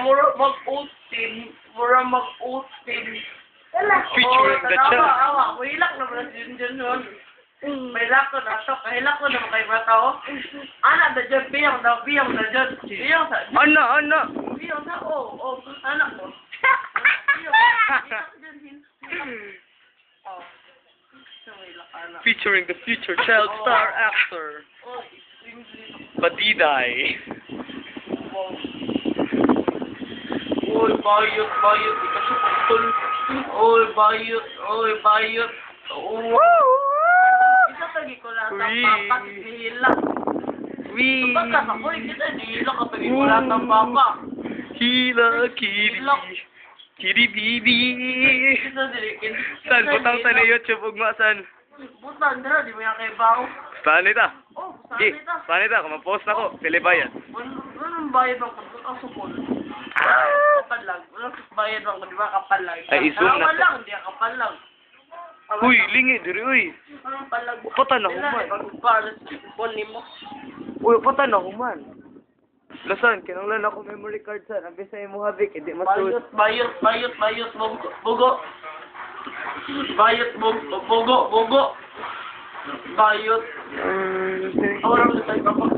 mura mag-oatin. Mura mag-oatin. Featuring the chat. Awa, mahilak na ba dyan yun? Mahilak ko na. Kahilak ko na ba kayo bata o? Anak na dyan, biyang na dyan. Biyang sa... Ana. Biyang sa, anak ko. Featuring the future child star actor. Badiday. Oy, bayot, ikasukol. Oy, bayot. Isa tagi ko lang sa papa, hila. Kapag ako, kita hila ka tagi ko lang sa papa. Hila, kiri. Kiri, bibi. Isa dilikin. San, butang sa na YouTube, ugmasan. Butang, dara, di mo yan kay Bao. Saan ita? Oh, Di, saan ita? saan ita? Kung ma-post na ko, pilibayan. Anong bayad ang kasukol? Kapalag. Anong bayad ang di ba kapalag? Ay, isun na. Lang, hindi kapalag. Uy, lingi, diri, uy. Anong palag? Patan ako man. Pagpalas, bon mo. Uy, patan ako man. Lasan, kinanglan ako memory card sa. Ang bisay mo habik, hindi masuot. Bayot, bugo. Bayot, bugo. Bayot. Orang sa tayo kapag